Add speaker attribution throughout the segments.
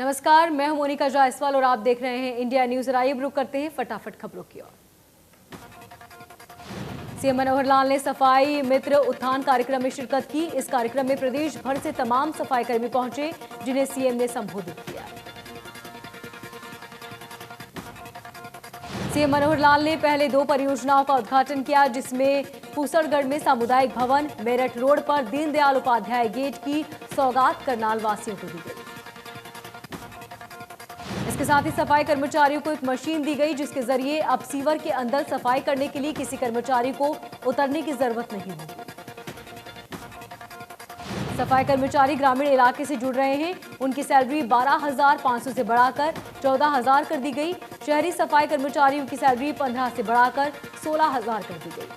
Speaker 1: नमस्कार, मैं हूं मोनिका जायसवाल और आप देख रहे हैं इंडिया न्यूज। आइए रुक करते हैं फटाफट खबरों की ओर। सीएम मनोहर लाल ने सफाई मित्र उत्थान कार्यक्रम में शिरकत की। इस कार्यक्रम में प्रदेश भर से तमाम सफाई कर्मी पहुंचे, जिन्हें सीएम ने संबोधित किया। सीएम मनोहर लाल ने पहले 2 परियोजनाओं का उद्घाटन किया, जिसमें फूसड़गढ़ में सामुदायिक भवन, मेरठ रोड पर दीनदयाल उपाध्याय गेट की सौगात करनाल वासियों को दी गई। इसके साथ ही सफाई कर्मचारियों को एक मशीन दी गई, जिसके जरिए अब सीवर के अंदर सफाई करने के लिए किसी कर्मचारी को उतरने की जरूरत नहीं होगी। सफाई कर्मचारी ग्रामीण इलाके से जुड़ रहे हैं। उनकी सैलरी 12,500 से बढ़ाकर 14,000 कर दी गई। शहरी सफाई कर्मचारियों की सैलरी 15 से बढ़ाकर 16,000 कर दी गई।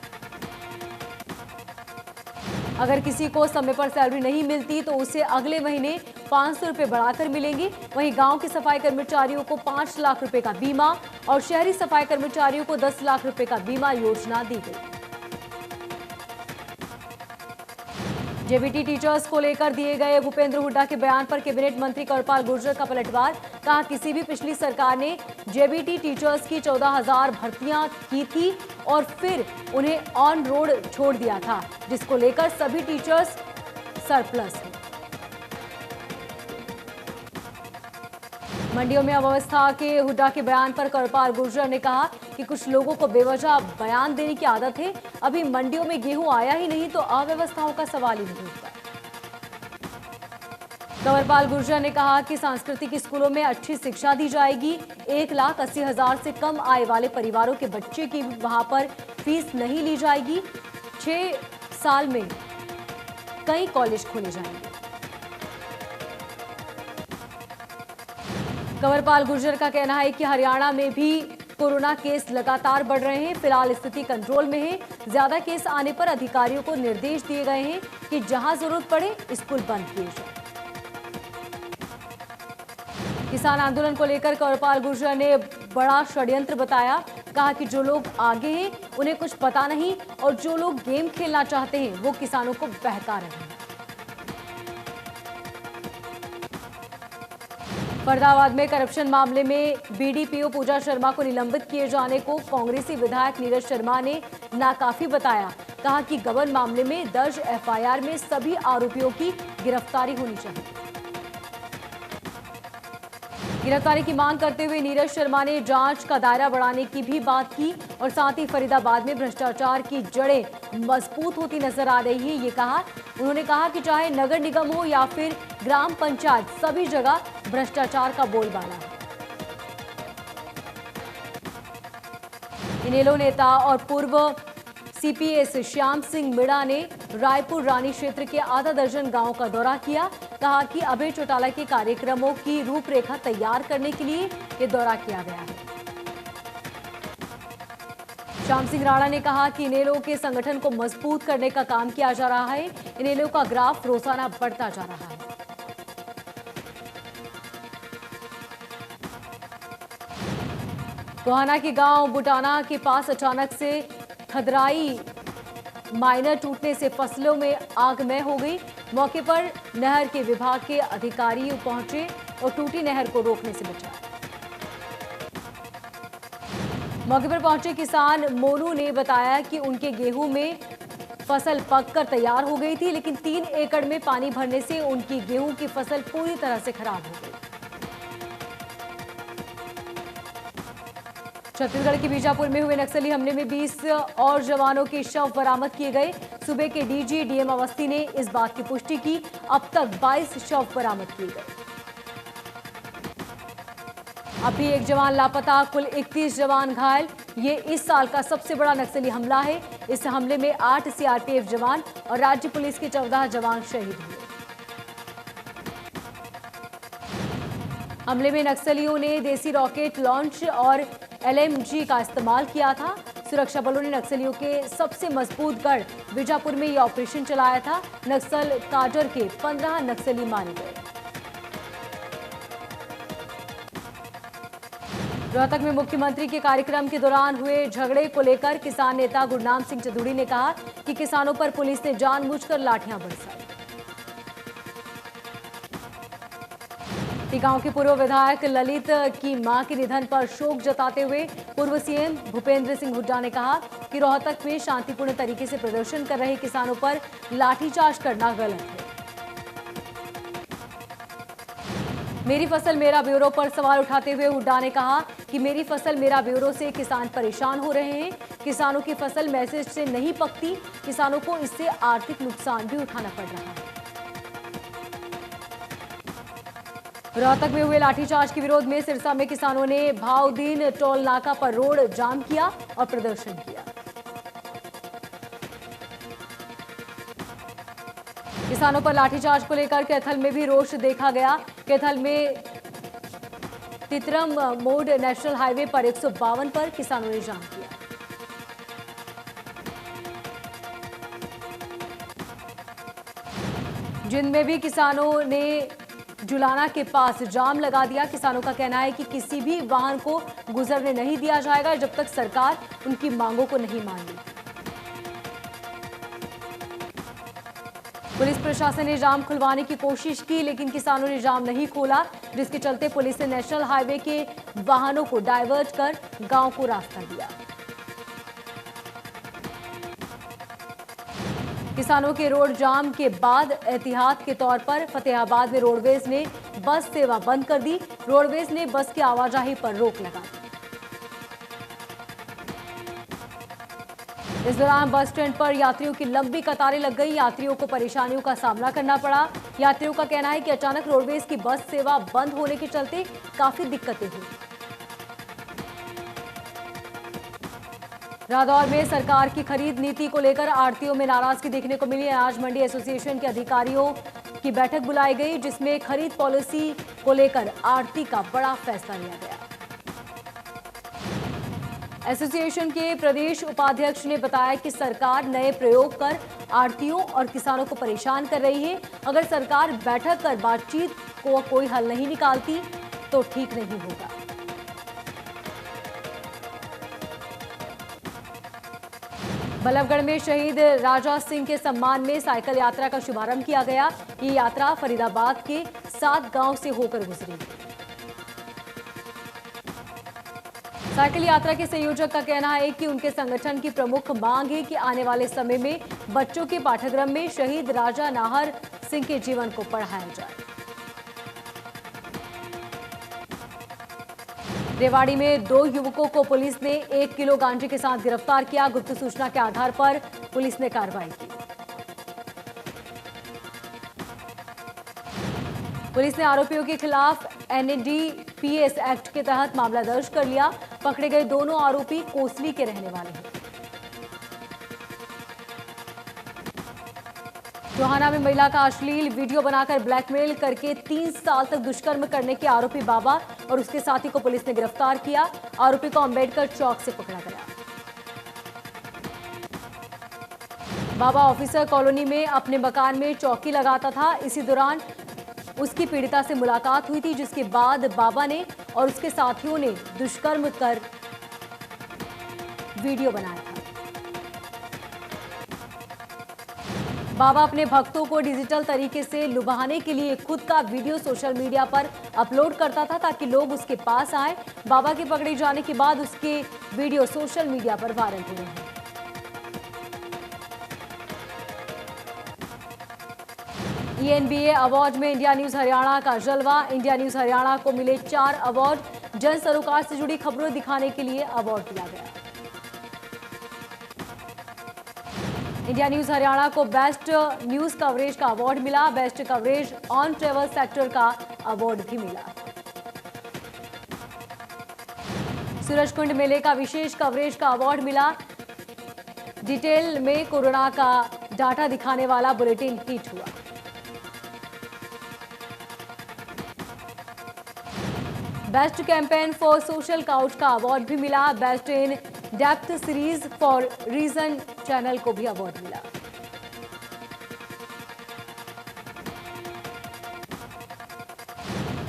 Speaker 1: अगर किसी को समय पर सैलरी नहीं मिलती तो उसे अगले महीने 500 रुपए बढ़ाकर मिलेंगी। वहीं गांव के सफाई कर्मचारियों को 5 लाख रुपए का बीमा और शहरी सफाई कर्मचारियों को 10 लाख रुपए का बीमा योजना दी गई। जेबीटी टीचर्स को लेकर दिए गए भूपेंद्र हुड्डा के बयान पर कैबिनेट मंत्री कंवरपाल गुर्जर का पलटवार। कहा, किसी भी पिछली सरकार ने जेबीटी टीचर्स की 14,000 भर्तियां की थी और फिर उन्हें ऑन रोड छोड़ दिया था, जिसको लेकर सभी टीचर्स सरप्लस हैं। मंडियों में अव्यवस्था के हुड्डा के बयान पर कंवरपाल गुर्जर ने कहा कि कुछ लोगों को बेवजह बयान देने की आदत है। अभी मंडियों में गेहूं आया ही नहीं तो अव्यवस्थाओं का सवाल ही नहीं उठता। कंवरपाल गुर्जर ने कहा कि सांस्कृतिक स्कूलों में अच्छी शिक्षा दी जाएगी। 1,80,000 से कम आय वाले परिवारों के बच्चे की वहां पर फीस नहीं ली जाएगी। 6 साल में कई कॉलेज खोले जाएंगे। कंवरपाल गुर्जर का कहना है कि हरियाणा में भी कोरोना केस लगातार बढ़ रहे हैं। फिलहाल स्थिति कंट्रोल में है। ज्यादा केस आने पर अधिकारियों को निर्देश दिए गए हैं कि जहां जरूरत पड़े स्कूल बंद किए जाए। किसान आंदोलन को लेकर कंवरपाल गुर्जर ने बड़ा षड्यंत्र बताया। कहा कि जो लोग आगे हैं उन्हें कुछ पता नहीं और जो लोग गेम खेलना चाहते हैं वो किसानों को बहका रहे हैं। फरीदाबाद में करप्शन मामले में बीडीपीओ पूजा शर्मा को निलंबित किए जाने को कांग्रेसी विधायक नीरज शर्मा ने नाकाफी बताया। कहा कि गबन मामले में दर्ज एफआईआर में सभी आरोपियों की गिरफ्तारी होनी चाहिए। गिरफ्तारी की मांग करते हुए नीरज शर्मा ने जांच का दायरा बढ़ाने की भी बात की और साथ ही फरीदाबाद में भ्रष्टाचार की जड़ें मजबूत होती नजर आ रही है, ये कहा। उन्होंने कहा कि चाहे नगर निगम हो या फिर ग्राम पंचायत, सभी जगह भ्रष्टाचार का बोलबाला है। इनेलो नेता और पूर्व सीपीएस श्याम सिंह मीणा ने रायपुर रानी क्षेत्र के आधा दर्जन गांवों का दौरा किया। कहा कि अभय चौटाला के कार्यक्रमों की रूपरेखा तैयार करने के लिए ये दौरा किया गया है। श्याम सिंह राणा ने कहा कि इनेलो के संगठन को मजबूत करने का काम किया जा रहा है। इनेलो का ग्राफ रोजाना बढ़ता जा रहा है। टोहाना के गांव बुटाना के पास अचानक से खदराई माइनर टूटने से फसलों में आगमय हो गई। मौके पर नहर के विभाग के अधिकारी पहुंचे और टूटी नहर को रोकने से बचाया। मौके पर पहुंचे किसान मोनू ने बताया कि उनके गेहूं में फसल पककर तैयार हो गई थी, लेकिन 3 एकड़ में पानी भरने से उनकी गेहूं की फसल पूरी तरह से खराब हो गई। छत्तीसगढ़ के बीजापुर में हुए नक्सली हमले में 20 और जवानों के शव बरामद किए गए। सूबे के डीजी डीएम अवस्थी ने इस बात की पुष्टि की। अब तक 22 शव बरामद किए गए। अभी एक जवान लापता, कुल 31 जवान घायल। ये इस साल का सबसे बड़ा नक्सली हमला है। इस हमले में 8 सीआरपीएफ जवान और राज्य पुलिस के 14 जवान शहीद हुए। हमले में नक्सलियों ने देसी रॉकेट लॉन्च और एलएमजी का इस्तेमाल किया था। सुरक्षा बलों ने नक्सलियों के सबसे मजबूत गढ़ बीजापुर में यह ऑपरेशन चलाया था। नक्सल काडर के 15 नक्सली मारे गए। रोहतक में मुख्यमंत्री के कार्यक्रम के दौरान हुए झगड़े को लेकर किसान नेता गुरनाम सिंह चंदूड़ी ने कहा कि किसानों पर पुलिस ने जानबूझकर लाठियां बरसाई। गांव के पूर्व विधायक ललित की मां के निधन पर शोक जताते हुए पूर्व सीएम भूपेंद्र सिंह हुड्डा ने कहा कि रोहतक में शांतिपूर्ण तरीके से प्रदर्शन कर रहे किसानों पर लाठीचार्ज करना गलत है। मेरी फसल मेरा ब्यूरो पर सवाल उठाते हुए हुड्डा ने कहा कि मेरी फसल मेरा ब्यूरो से किसान परेशान हो रहे हैं। किसानों की फसल मैसेज से नहीं पकती, किसानों को इससे आर्थिक नुकसान भी उठाना पड़ रहा है। रोहतक में हुए लाठीचार्ज के विरोध में सिरसा में किसानों ने भाउदीन टोल नाका पर रोड जाम किया और प्रदर्शन किया। किसानों पर लाठीचार्ज को लेकर कैथल में भी रोष देखा गया। कैथल में तितरम मोड़ नेशनल हाईवे पर 152 पर किसानों ने जाम किया। जिनमें भी किसानों ने जुलाना के पास जाम लगा दिया। किसानों का कहना है कि किसी भी वाहन को गुजरने नहीं दिया जाएगा जब तक सरकार उनकी मांगों को नहीं मान ली। पुलिस प्रशासन ने जाम खुलवाने की कोशिश की, लेकिन किसानों ने जाम नहीं खोला, जिसके चलते पुलिस ने नेशनल हाईवे के वाहनों को डायवर्ट कर गांव को रास्ता दिया। किसानों के रोड जाम के बाद एहतियात के तौर पर फतेहाबाद में रोडवेज ने बस सेवा बंद कर दी। रोडवेज ने बस की आवाजाही पर रोक लगा दी। इस दौरान बस स्टैंड पर यात्रियों की लंबी कतारें लग गई। यात्रियों को परेशानियों का सामना करना पड़ा। यात्रियों का कहना है कि अचानक रोडवेज की बस सेवा बंद होने के चलते काफी दिक्कतें हुई। रादौर में सरकार की खरीद नीति को लेकर आढ़तियों में नाराजगी देखने को मिली। अनाज मंडी एसोसिएशन के अधिकारियों की बैठक बुलाई गई, जिसमें खरीद पॉलिसी को लेकर आढ़ती का बड़ा फैसला लिया गया। एसोसिएशन के प्रदेश उपाध्यक्ष ने बताया कि सरकार नए प्रयोग कर आढ़तियों और किसानों को परेशान कर रही है। अगर सरकार बैठक कर बातचीत को कोई हल नहीं निकालती तो ठीक नहीं होगा। बल्लभगढ़ में शहीद राजा सिंह के सम्मान में साइकिल यात्रा का शुभारंभ किया गया। ये यात्रा फरीदाबाद के 7 गांव से होकर गुजरी। साइकिल यात्रा के संयोजक का कहना है कि उनके संगठन की प्रमुख मांग है कि आने वाले समय में बच्चों के पाठ्यक्रम में शहीद राजा नाहर सिंह के जीवन को पढ़ाया जाए। रेवाड़ी में 2 युवकों को पुलिस ने 1 किलो गांजे के साथ गिरफ्तार किया। गुप्त सूचना के आधार पर पुलिस ने कार्रवाई की। पुलिस ने आरोपियों के खिलाफ NDPS एक्ट के तहत मामला दर्ज कर लिया। पकड़े गए दोनों आरोपी कोसली के रहने वाले हैं। टोहाना में महिला का अश्लील वीडियो बनाकर ब्लैकमेल करके 3 साल तक दुष्कर्म करने के आरोपी बाबा और उसके साथी को पुलिस ने गिरफ्तार किया। आरोपी को अंबेडकर चौक से पकड़ा गया। बाबा ऑफिसर कॉलोनी में अपने मकान में चौकी लगाता था। इसी दौरान उसकी पीड़िता से मुलाकात हुई थी, जिसके बाद बाबा ने और उसके साथियों ने दुष्कर्म कर वीडियो बनाया था। बाबा अपने भक्तों को डिजिटल तरीके से लुभाने के लिए खुद का वीडियो सोशल मीडिया पर अपलोड करता था ताकि लोग उसके पास आए। बाबा के पकड़े जाने के बाद उसके वीडियो सोशल मीडिया पर वायरल हो रहे हैं। ENBA अवार्ड में इंडिया न्यूज हरियाणा का जलवा। इंडिया न्यूज हरियाणा को मिले 4 अवार्ड। जन सरोकार से जुड़ी खबरें दिखाने के लिए अवार्ड दिया गया। इंडिया न्यूज हरियाणा को बेस्ट न्यूज कवरेज का अवार्ड मिला। Best coverage on travel sector का अवार्ड भी मिला। सूरजकुंड मेले का विशेष कवरेज का अवार्ड मिला। डिटेल में कोरोना का डाटा दिखाने वाला बुलेटिन हिट हुआ। Best campaign for social cause का अवार्ड भी मिला। Best in depth series for region channel को भी अवार्ड मिला।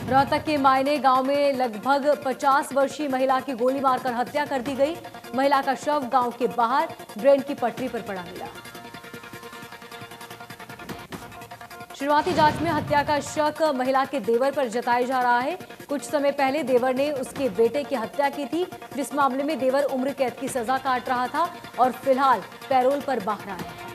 Speaker 1: रोहतक के मायने गांव में लगभग 50 वर्षीय महिला की गोली मारकर हत्या कर दी गई। महिला का शव गांव के बाहर ट्रेन की पटरी पर पड़ा मिला। शुरुआती जांच में हत्या का शक महिला के देवर पर जताया जा रहा है। कुछ समय पहले देवर ने उसके बेटे की हत्या की थी, जिस मामले में देवर उम्र कैद की सजा काट रहा था और फिलहाल पैरोल पर बाहर आया था।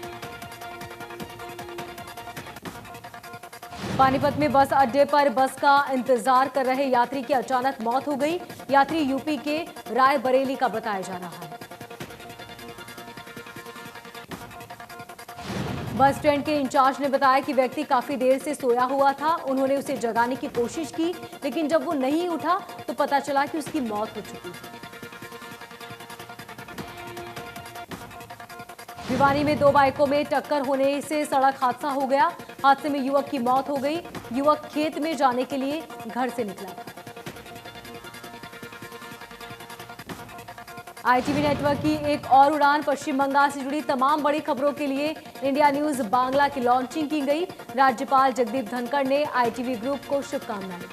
Speaker 1: पानीपत में बस अड्डे पर बस का इंतजार कर रहे यात्री की अचानक मौत हो गई। यात्री यूपी के रायबरेली का बताया जा रहा है। बस स्टैंड के इंचार्ज ने बताया कि व्यक्ति काफी देर से सोया हुआ था। उन्होंने उसे जगाने की कोशिश की, लेकिन जब वो नहीं उठा तो पता चला कि उसकी मौत हो चुकी है। भिवानी में दो बाइकों में टक्कर होने से सड़क हादसा हो गया। हादसे में युवक की मौत हो गई। युवक खेत में जाने के लिए घर से निकला था। आईटीवी नेटवर्क की एक और उड़ान पश्चिम बंगाल से जुड़ी तमाम बड़ी खबरों के लिए इंडिया न्यूज बांग्ला की लॉन्चिंग की गई। राज्यपाल जगदीप धनखड़ ने आईटीवी ग्रुप को शुभकामनाएं दी।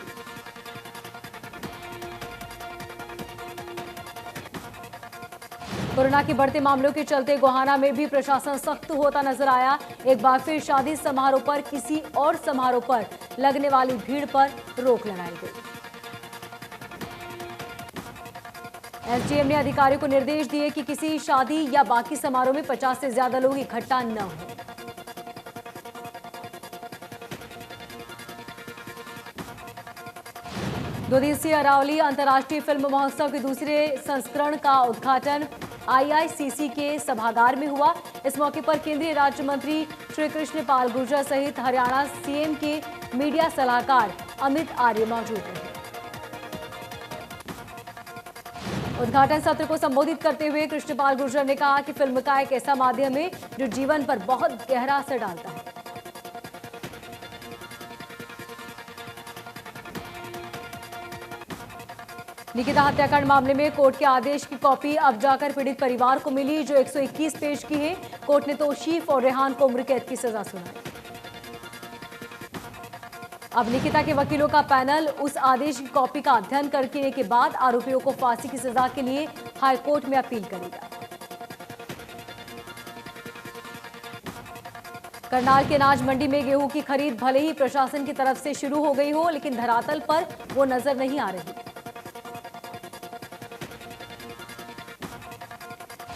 Speaker 1: कोरोना के बढ़ते मामलों के चलते गोहाना में भी प्रशासन सख्त होता नजर आया। एक बार फिर शादी समारोह पर किसी और समारोह पर लगने वाली भीड़ पर रोक लगाई गई। एसडीएम ने अधिकारियों को निर्देश दिए कि किसी शादी या बाकी समारोह में 50 से ज्यादा लोग इकट्ठा न हो। दो दिवसीय अरावली अंतर्राष्ट्रीय फिल्म महोत्सव के दूसरे संस्करण का उद्घाटन आईआईसीसी के सभागार में हुआ। इस मौके पर केंद्रीय राज्य मंत्री श्री कृष्ण पाल गुर्जर सहित हरियाणा सीएम के मीडिया सलाहकार अमित आर्य मौजूद रहे। उद्घाटन सत्र को संबोधित करते हुए कृष्णपाल गुर्जर ने कहा कि फिल्म का एक ऐसा माध्यम है जो जीवन पर बहुत गहरा असर डालता है। निकिता हत्याकांड मामले में कोर्ट के आदेश की कॉपी अब जाकर पीड़ित परिवार को मिली, जो 121 पेज की है। कोर्ट ने तौसीफ और रेहान को उम्र कैद की सजा सुनाई। अब निकिता के वकीलों का पैनल उस आदेश की कॉपी का अध्ययन करने के बाद आरोपियों को फांसी की सजा के लिए हाईकोर्ट में अपील करेगा। करनाल के अनाज मंडी में गेहूं की खरीद भले ही प्रशासन की तरफ से शुरू हो गई हो, लेकिन धरातल पर वो नजर नहीं आ रही।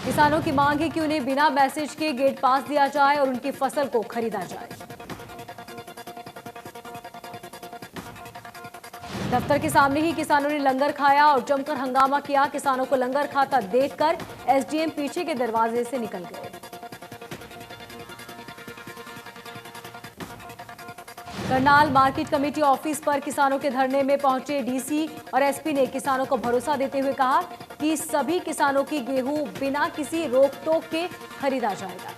Speaker 1: किसानों की मांग है कि उन्हें बिना मैसेज के गेट पास दिया जाए और उनकी फसल को खरीदा जाए। दफ्तर के सामने ही किसानों ने लंगर खाया और जमकर हंगामा किया। किसानों को लंगर खाता देखकर एसडीएम पीछे के दरवाजे से निकल गए। करनाल मार्केट कमेटी ऑफिस पर किसानों के धरने में पहुंचे डीसी और एसपी ने किसानों को भरोसा देते हुए कहा कि सभी किसानों की गेहूं बिना किसी रोक टोक के खरीदा जाएगा।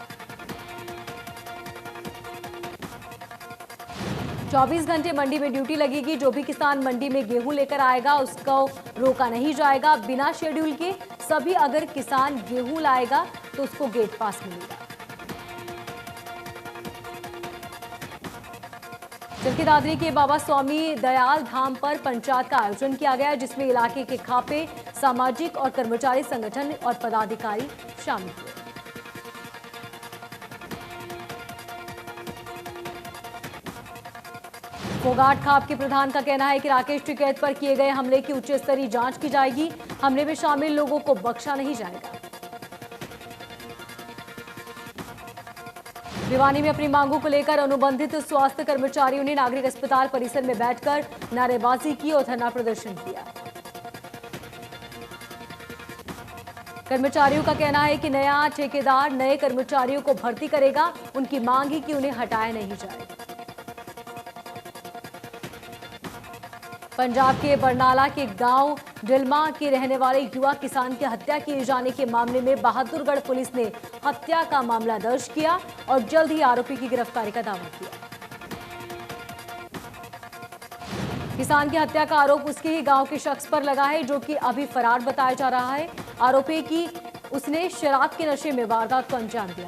Speaker 1: 24 घंटे मंडी में ड्यूटी लगेगी। जो भी किसान मंडी में गेहूं लेकर आएगा उसको रोका नहीं जाएगा बिना शेड्यूल के। सभी अगर किसान गेहूं लाएगा तो उसको गेट पास मिलेगा। चरखी दादरी के बाबा स्वामी दयाल धाम पर पंचायत का आयोजन किया गया, जिसमें इलाके के खापे, सामाजिक और कर्मचारी संगठन और पदाधिकारी शामिल हुए। फोगाट खाप के प्रधान का कहना है कि राकेश टिकैत पर किए गए हमले की उच्च स्तरीय जांच की जाएगी। हमले में शामिल लोगों को बख्शा नहीं जाएगा। भिवानी में अपनी मांगों को लेकर अनुबंधित स्वास्थ्य कर्मचारियों ने नागरिक अस्पताल परिसर में बैठकर नारेबाजी की और धरना प्रदर्शन किया। कर्मचारियों का कहना है कि नया ठेकेदार नए कर्मचारियों को भर्ती करेगा। उनकी मांग है कि उन्हें हटाया नहीं जाए। पंजाब के बरनाला के गांव डिलमा के रहने वाले युवा किसान की हत्या किए जाने के मामले में बहादुरगढ़ पुलिस ने हत्या का मामला दर्ज किया और जल्द ही आरोपी की गिरफ्तारी का दावा किया। किसान की हत्या का आरोप उसके ही गांव के शख्स पर लगा है, जो कि अभी फरार बताया जा रहा है। आरोपी की उसने शराब के नशे में वारदात को अंजाम दिया।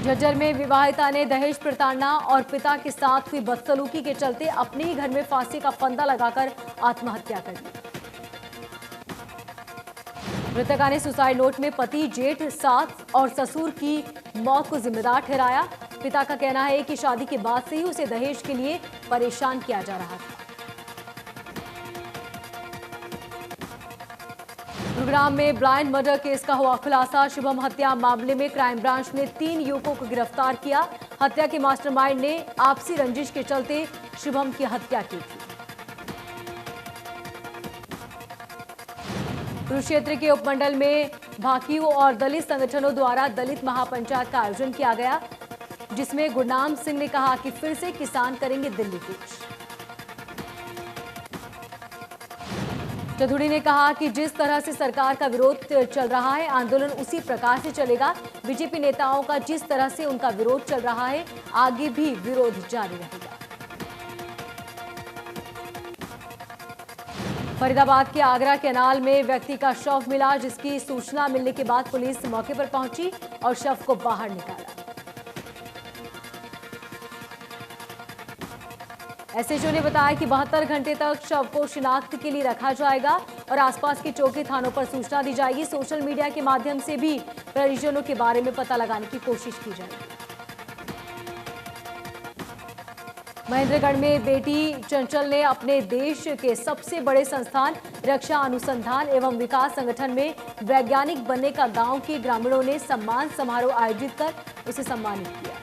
Speaker 1: झज्जर में विवाहिता ने दहेज प्रताड़ना और पिता के साथ हुई बदसलूकी के चलते अपने ही घर में फांसी का फंदा लगाकर आत्महत्या कर ली। मृतका ने सुसाइड नोट में पति, जेठ, सास और ससुर की मौत को जिम्मेदार ठहराया। पिता का कहना है कि शादी के बाद से ही उसे दहेज के लिए परेशान किया जा रहा था। गुरुग्राम में ब्लाइंड मर्डर केस का हुआ खुलासा। शुभम हत्या मामले में क्राइम ब्रांच ने 3 युवकों को गिरफ्तार किया। हत्या के मास्टरमाइंड ने आपसी रंजिश के चलते शुभम की हत्या की थी। कुरुक्षेत्र के उपमंडल में भाकियों और दलित संगठनों द्वारा दलित महापंचायत का आयोजन किया गया, जिसमें गुरनाम सिंह ने कहा कि फिर से किसान करेंगे दिल्ली कूच। चौधरी ने कहा कि जिस तरह से सरकार का विरोध चल रहा है, आंदोलन उसी प्रकार से चलेगा। बीजेपी नेताओं का जिस तरह से उनका विरोध चल रहा है, आगे भी विरोध जारी रहेगा। फरीदाबाद के आगरा कैनाल में व्यक्ति का शव मिला, जिसकी सूचना मिलने के बाद पुलिस मौके पर पहुंची और शव को बाहर निकाला। एसएचओ ने बताया कि 72 घंटे तक शव को शिनाख्त के लिए रखा जाएगा और आसपास के चौकी थानों पर सूचना दी जाएगी। सोशल मीडिया के माध्यम से भी परिजनों के बारे में पता लगाने की कोशिश की जाएगी। महेंद्रगढ़ में बेटी चंचल ने अपने देश के सबसे बड़े संस्थान रक्षा अनुसंधान एवं विकास संगठन में वैज्ञानिक बनने का गांव के ग्रामीणों ने सम्मान समारोह आयोजित कर उसे सम्मानित किया।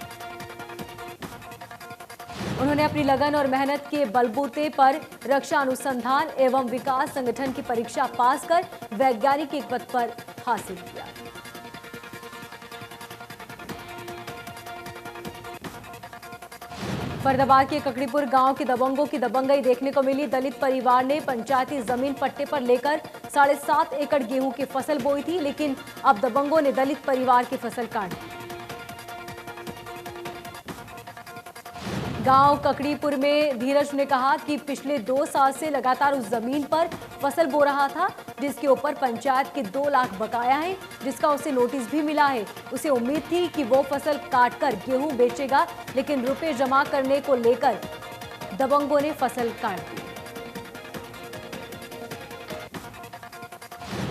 Speaker 1: उन्होंने अपनी लगन और मेहनत के बलबूते पर रक्षा अनुसंधान एवं विकास संगठन की परीक्षा पास कर वैज्ञानिक के पद पर हासिल किया। फरीदाबाद के ककड़ीपुर गांव के दबंगों की दबंगई देखने को मिली। दलित परिवार ने पंचायती जमीन पट्टे पर लेकर 7.5 एकड़ गेहूं की फसल बोई थी, लेकिन अब दबंगों ने दलित परिवार की फसल काट दी। गांव ककड़ीपुर में धीरज ने कहा कि पिछले 2 साल से लगातार उस जमीन पर फसल बो रहा था, जिसके ऊपर पंचायत के 2 लाख बकाया है, जिसका उसे नोटिस भी मिला है। उसे उम्मीद थी कि वो फसल काटकर गेहूं बेचेगा, लेकिन रुपए जमा करने को लेकर दबंगों ने फसल काट दी।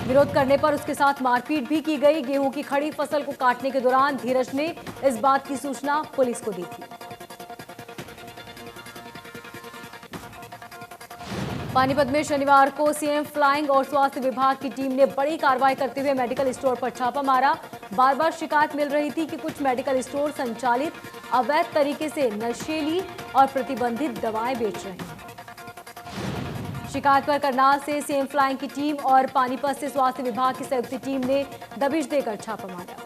Speaker 1: विरोध करने पर उसके साथ मारपीट भी की गई। गेहूं की खड़ी फसल को काटने के दौरान धीरज ने इस बात की सूचना पुलिस को दी थी। पानीपत में शनिवार को सीएम फ्लाइंग और स्वास्थ्य विभाग की टीम ने बड़ी कार्रवाई करते हुए मेडिकल स्टोर पर छापा मारा। बार बार शिकायत मिल रही थी कि कुछ मेडिकल स्टोर संचालित अवैध तरीके से नशीली और प्रतिबंधित दवाएं बेच रहे हैं। शिकायत पर करनाल से सीएम फ्लाइंग की टीम और पानीपत से स्वास्थ्य विभाग की संयुक्त टीम ने दबिश देकर छापा मारा,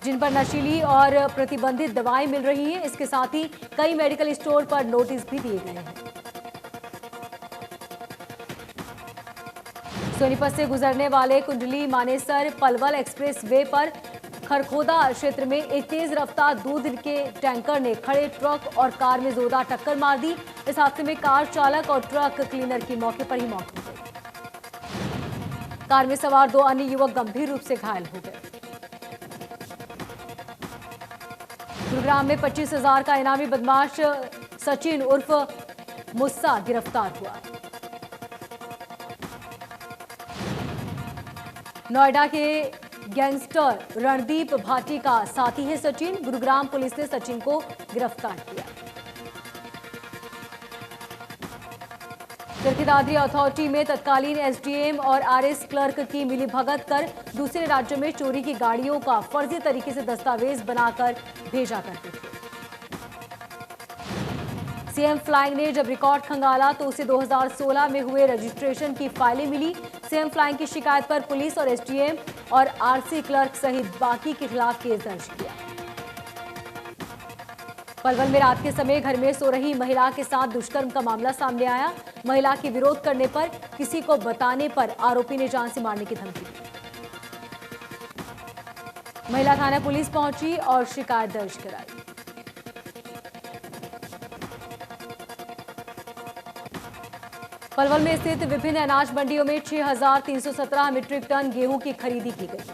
Speaker 1: जिन पर नशीली और प्रतिबंधित दवाएं मिल रही हैं। इसके साथ ही कई मेडिकल स्टोर पर नोटिस भी दिए गए हैं। सोनीपत से गुजरने वाले कुंडली मानेसर पलवल एक्सप्रेस वे पर खरखोदा क्षेत्र में एक तेज रफ्तार दूध के टैंकर ने खड़े ट्रक और कार में जोरदार टक्कर मार दी। इस हादसे में कार चालक और ट्रक क्लीनर की मौके पर ही मौत हो गई। कार में सवार 2 अन्य युवक गंभीर रूप से घायल हो गए। गुरुग्राम में 25,000 का इनामी बदमाश सचिन उर्फ मुस्सा गिरफ्तार हुआ। नोएडा के गैंगस्टर रणदीप भाटी का साथी है सचिन। गुरुग्राम पुलिस ने सचिन को गिरफ्तार किया। चरखी दादरी अथॉरिटी में तत्कालीन एसडीएम और आरएस क्लर्क की मिलीभगत कर दूसरे राज्यों में चोरी की गाड़ियों का फर्जी तरीके से दस्तावेज बनाकर भेजा करते थे। सीएम फ्लाइंग ने जब रिकॉर्ड खंगाला तो उसे 2016 में हुए रजिस्ट्रेशन की फाइलें मिली। सीएम फ्लाइंग की शिकायत पर पुलिस और एसडीएम और आरसी क्लर्क सहित बाकी के खिलाफ केस दर्ज किया। पलवल में रात के समय घर में सो रही महिला के साथ दुष्कर्म का मामला सामने आया। महिला के विरोध करने पर किसी को बताने पर आरोपी ने जान से मारने की धमकी दी। महिला थाना पुलिस पहुंची और शिकायत दर्ज कराई। पलवल में स्थित विभिन्न अनाज मंडियों में 6,317 मीट्रिक टन गेहूं की खरीदी की गई।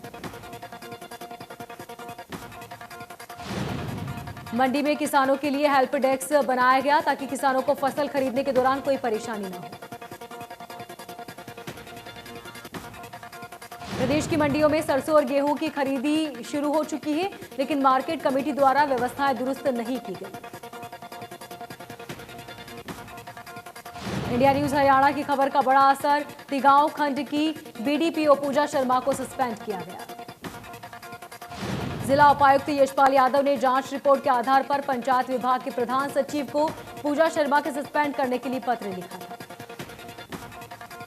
Speaker 1: मंडी में किसानों के लिए हेल्प डेस्क बनाया गया ताकि किसानों को फसल खरीदने के दौरान कोई परेशानी न हो। प्रदेश की मंडियों में सरसों और गेहूं की खरीदी शुरू हो चुकी है, लेकिन मार्केट कमेटी द्वारा व्यवस्थाएं दुरुस्त नहीं की गई। इंडिया न्यूज हरियाणा की खबर का बड़ा असर, तिगांव खंड की बीडीपीओ पूजा शर्मा को सस्पेंड किया गया। जिला उपायुक्त यशपाल यादव ने जांच रिपोर्ट के आधार पर पंचायत विभाग के प्रधान सचिव को पूजा शर्मा के सस्पेंड करने के लिए पत्र लिखा था।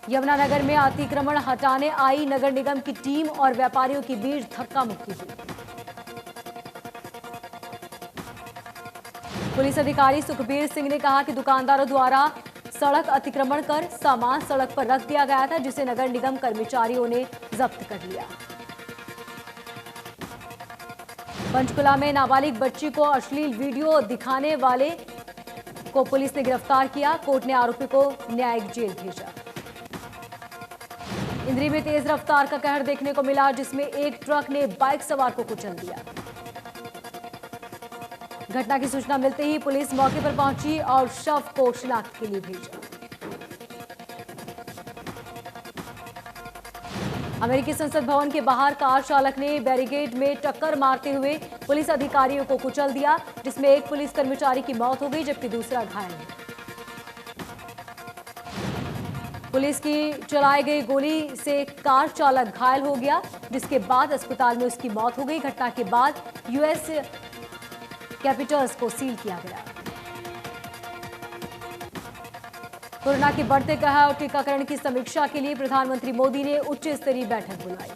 Speaker 1: यमुनानगर में अतिक्रमण हटाने आई नगर निगम की टीम और व्यापारियों के बीच धक्का मुक्की हुई। पुलिस अधिकारी सुखबीर सिंह ने कहा कि दुकानदारों द्वारा सड़क अतिक्रमण कर सामान सड़क पर रख दिया गया था, जिसे नगर निगम कर्मचारियों ने जब्त कर लिया। पंचकुला में नाबालिग बच्ची को अश्लील वीडियो दिखाने वाले को पुलिस ने गिरफ्तार किया। कोर्ट ने आरोपी को न्यायिक जेल भेजा। इंद्री में तेज रफ्तार का कहर देखने को मिला, जिसमें एक ट्रक ने बाइक सवार को कुचल दिया। घटना की सूचना मिलते ही पुलिस मौके पर पहुंची और शव को शिनाख्त के लिए भेजा। अमेरिकी संसद भवन के बाहर कार चालक ने बैरिकेड में टक्कर मारते हुए पुलिस अधिकारियों को कुचल दिया, जिसमें एक पुलिस कर्मचारी की मौत हो गई जबकि दूसरा घायल है। पुलिस की चलाई गई गोली से कार चालक घायल हो गया, जिसके बाद अस्पताल में उसकी मौत हो गई। घटना के बाद यूएस कैपिटल्स को सील किया गया। कोरोना के बढ़ते कहर और टीकाकरण की समीक्षा के लिए प्रधानमंत्री मोदी ने उच्च स्तरीय बैठक बुलाई।